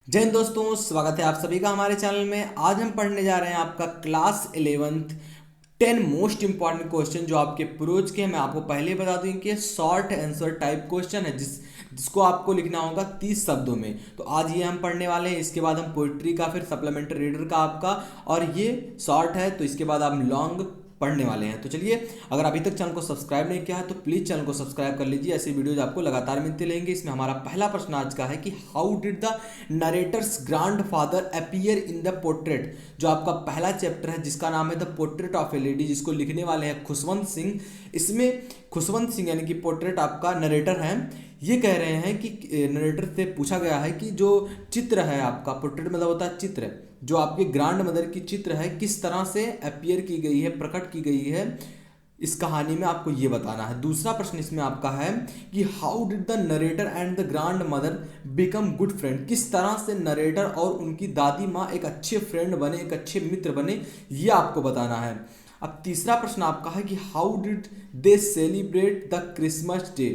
जय हिंद दोस्तों, स्वागत है आप सभी का हमारे चैनल में। आज हम पढ़ने जा रहे हैं आपका class 11th 10 most important question जो आपके प्रोज के हैं। मैं आपको पहले ही बता दूं कि शॉर्ट आंसर टाइप क्वेश्चन है जिसको आपको लिखना होगा 30 शब्दों में। तो आज ये हम पढ़ने वाले हैं। इसके बाद हम पोइट्री का, फिर सप्लीमेंट्री रीडर का आपका, और ये शॉर्ट है तो इसके बाद हम लॉन्ग पढ़ने वाले हैं। तो चलिए, अगर अभी तक चैनल को सब्सक्राइब नहीं किया है तो प्लीज़ चैनल को सब्सक्राइब कर लीजिए। ऐसी वीडियोज आपको लगातार मिलती रहेंगी। इसमें हमारा पहला प्रश्न आज का है कि how did the narrator's grand father appear in the portrait. जो आपका पहला चैप्टर है जिसका नाम है the portrait of A lady, जिसको लिखने वाले हैं खुशवंत सिंह। इसमें खुशवंत सिंह यानी कि पोर्ट्रेट आपका नरेटर हैं। ये कह रहे हैं कि नरेटर से पूछा गया है कि जो चित्र है आपका, पोर्ट्रेट मतलब होता है चित्र, जो आपके ग्रैंड मदर की चित्र है किस तरह से अपीयर की गई है, प्रकट की गई है इस कहानी में, आपको ये बताना है। दूसरा प्रश्न इसमें आपका है कि how did the narrator and the grand mother become good friend. किस तरह से नरेटर और उनकी दादी माँ एक अच्छे फ्रेंड बने, एक अच्छे मित्र बने, ये आपको बताना है। अब तीसरा प्रश्न आपका है कि how did they celebrate the Christmas day.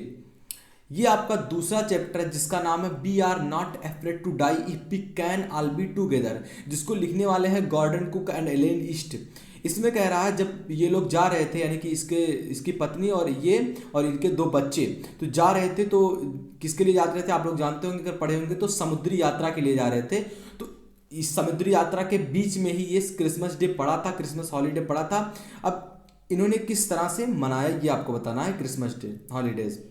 ये आपका दूसरा चैप्टर है जिसका नाम है we are not afraid to die if we can all be together, जिसको लिखने वाले हैं Gordon Cook and Ellen East. इसमें कह रहा है जब ये लोग जा रहे थे, यानी कि इसकी पत्नी और ये और इनके दो बच्चे तो जा रहे थे, तो किसके लिए जा रहे थे आप लोग जानते होंगे, अगर पढ़े होंगे तो समुद्री यात्रा के लिए जा रहे थे। तो इस समुद्री यात्रा के बीच में ही ये क्रिसमस डे पड़ा था, क्रिसमस हॉलीडे पड़ा था। अब इन्होंने किस तरह से मनाया ये आपको बताना है, क्रिसमस डे हॉलीडेज।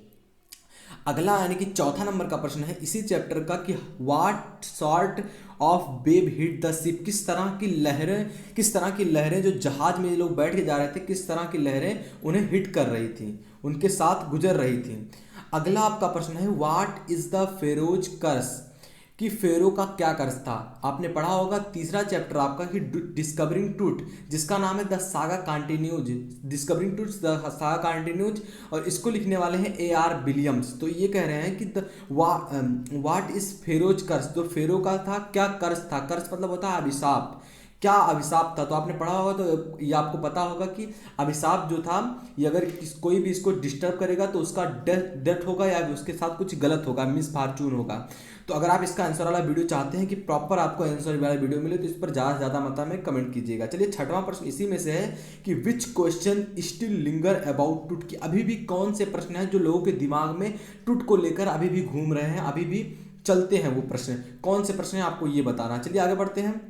अगला यानी कि चौथा नंबर का प्रश्न है इसी चैप्टर का कि what sort of wave hit the ship. किस तरह की लहरें जो जहाज में ये लोग बैठ के जा रहे थे, किस तरह की लहरें उन्हें हिट कर रही थी, उनके साथ गुजर रही थी। अगला आपका प्रश्न है व्हाट इज द फेरोज कर्स, कि फेरो का क्या कर्ज था। आपने पढ़ा होगा तीसरा चैप्टर आपका कि डिस्कवरिंग ट्रूथ, जिसका नाम है the saga continues, discovering truth the saga continues, और इसको लिखने वाले हैं AR विलियम्स। तो ये कह रहे हैं कि व्हाट इज फेरोज कर्ज, जो फेरो का था क्या कर्ज था। कर्ज मतलब होता है अभिशाप, क्या अभिशाप था। तो आपने पढ़ा होगा तो ये आपको पता होगा कि अभिशाप जो था ये अगर कोई भी इसको डिस्टर्ब करेगा तो उसका डेथ होगा या उसके साथ कुछ गलत होगा, मिस फॉर्चून होगा। तो अगर आप इसका आंसर वाला वीडियो चाहते हैं कि प्रॉपर आपको आंसर वाला वीडियो मिले तो इस पर ज़्यादा से ज़्यादा मात्रा में कमेंट कीजिएगा। चलिए, छठवां प्रश्न इसी में से है कि which question still linger about टूट, की अभी भी कौन से प्रश्न हैं जो लोगों के दिमाग में टूट को लेकर अभी भी घूम रहे हैं, अभी भी चलते हैं। वो प्रश्न कौन से प्रश्न हैं आपको ये बताना। चलिए आगे बढ़ते हैं।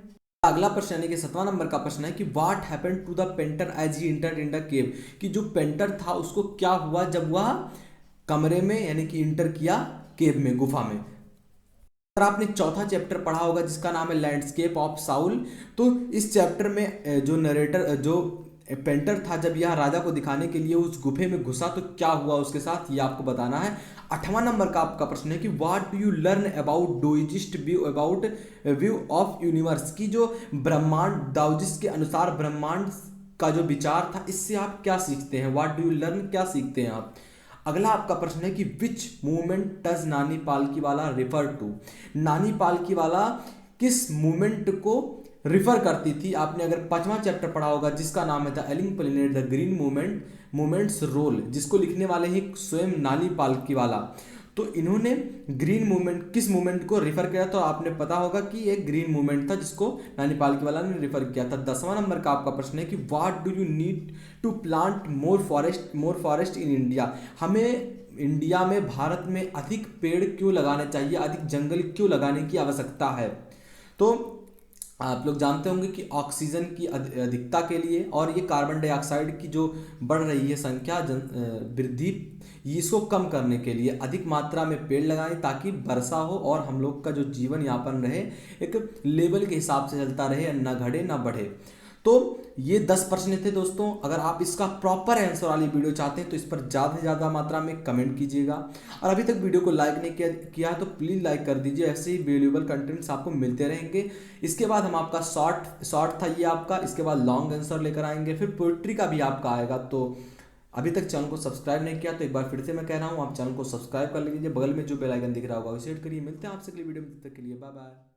अगला प्रश्न यानी कि 7वां नंबर का प्रश्न है कि what happened to the painter as he entered in the cave, कि जो पेंटर था उसको क्या हुआ जब वह कमरे में यानी कि इंटर किया केव में, गुफा में। अगर आपने चौथा चैप्टर पढ़ा होगा जिसका नाम है लैंडस्केप ऑफ साउल, तो इस चैप्टर में जो नरेटर, जो पेंटर था, जब यह राजा को दिखाने के लिए उस गुफे में घुसा तो क्या हुआ उसके साथ, ये आपको बताना है। 8वां नंबर का आपका प्रश्न है कि what do you learn about Daoist view about view of universe, की जो ब्रह्मांड, दाउजिस्ट के अनुसार ब्रह्मांड का जो विचार था, इससे आप क्या सीखते हैं। व्हाट डू यू लर्न, क्या सीखते हैं आप। अगला आपका प्रश्न है कि विच मूवमेंट डज नानी पालकीवाला रिफर टू, नानी पालकीवाला किस मूवमेंट को रिफर करती थी। आपने अगर 5वां चैप्टर पढ़ा होगा जिसका नाम है the ailing planet the green movements role, जिसको लिखने वाले हैं स्वयं नानी पालकीवाला। तो इन्होंने ग्रीन मूवमेंट, किस मूवमेंट को रिफर किया, तो आपने पता होगा कि एक ग्रीन मूवमेंट था जिसको नानी पालकीवाला ने रिफर किया था। 10वां नंबर का आपका प्रश्न है कि what do you need to plant more forest in India, हमें इंडिया में, भारत में अधिक पेड़ क्यों लगाने चाहिए, अधिक जंगल क्यों लगाने की आवश्यकता है। तो आप लोग जानते होंगे कि ऑक्सीजन की अधिकता के लिए और ये कार्बन डाइऑक्साइड की जो बढ़ रही है संख्या, वृद्धि, इसको कम करने के लिए अधिक मात्रा में पेड़ लगाएं ताकि वर्षा हो और हम लोग का जो जीवन यापन रहे एक लेवल के हिसाब से चलता रहे, ना घटे ना बढ़े। तो ये 10 प्रश्न थे दोस्तों। अगर आप इसका प्रॉपर आंसर वाली वीडियो चाहते हैं तो इस पर ज़्यादा से ज़्यादा मात्रा में कमेंट कीजिएगा, और अभी तक वीडियो को लाइक नहीं किया है तो प्लीज़ लाइक कर दीजिए। ऐसे ही वैल्यूएबल कंटेंट्स आपको मिलते रहेंगे। इसके बाद हम आपका शॉर्ट था ये आपका, इसके बाद लॉन्ग आंसर लेकर आएंगे, फिर पोइट्री का भी आपका आएगा। तो अभी तक चैनल को सब्सक्राइब नहीं किया तो एक बार फिर से मैं कह रहा हूँ, आप चैनल को सब्सक्राइब कर लीजिए, बगल में जो बेल आइकन दिख रहा होगा उसे हिट करिए। मिलते हैं आपसे अगली वीडियो में, तब तक के लिए बाय बाय।